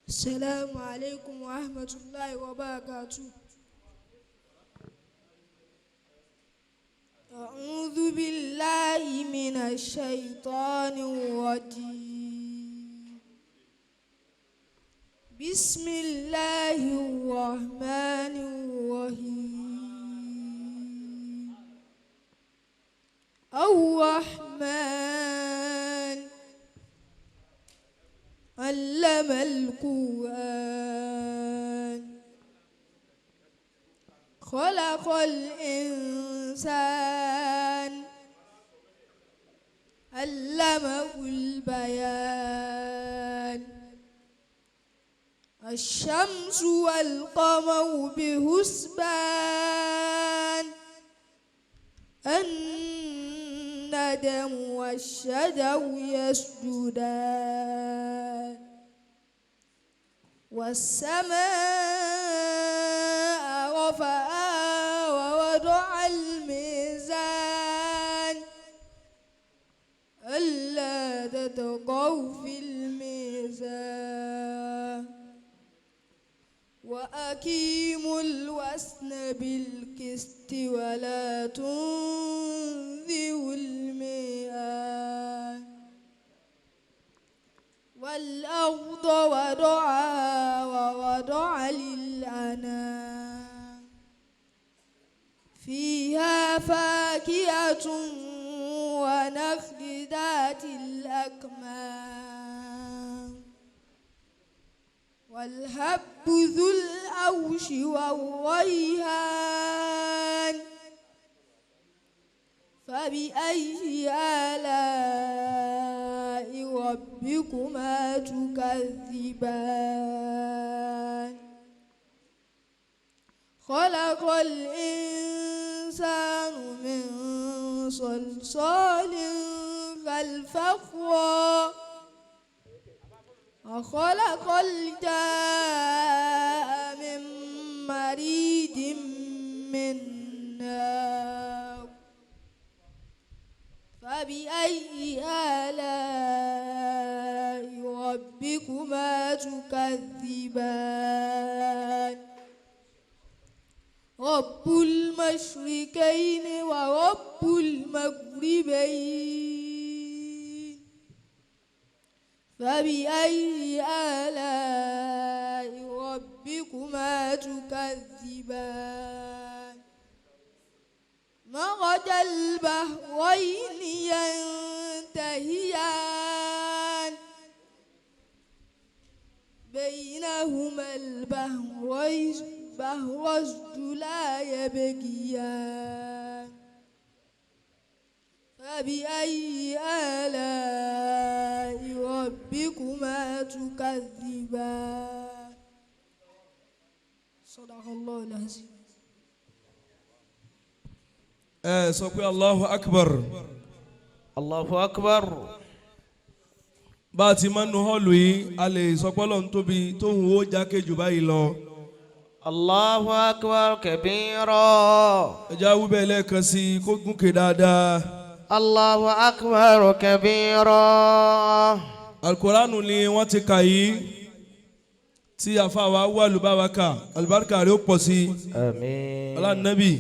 السلام عليكم ورحمة الله وبركاته. أعوذ بالله من الشيطان الرجيم. بسم الله الرحمن الرحيم. الرحمن علم القرآن خلق الإنسان علمه البيان. الشمس والقمر بحسبان. الندم والشجر يسجدان. والسماء رفعها ووضع الميزان ألا تطغوا في الميزان وأقيموا الوزن بالقسط ولا تنذروا الميزان. والأرض وضعها ووضع للأنام فيها فاكهة ونخل ذات الأكمام والحب ذو العرش والريحان. فبأي آلاء ربكما تكذبان. خلق الإنسان من صلصال كالفخار وخلق الجان من مارج من نار. فبأي آلاء ربكما تكذبان. رب المشرقين ورب المغربين. فبأي آلاء ربكما تكذبان. مرج البحرين يلتقيان بينهما البحر لا يبغيان. فبأي آلاء ربكما تكذبان. صدق الله العظيم. sọ pé Allahu Akbar. Allahu Akbar. bá a ti máa ń nu họ́ọ̀lù yìí a lè sọ pé Ọlọ́run tóbi tóun ó jákè jù báyìí lọ. Allahu Akbar kabira. ẹja wúbẹ̀ lẹ́ẹ̀kan sí i kó gúnkè dáadáa. Allahu Akbar kabira. Alukóránù ni wọ́n ti kà yìí tí àfàwà wà lùbáwá kà alibarika rẹ̀ ó pọ̀ sí i. Àmín. ọlá nàbì.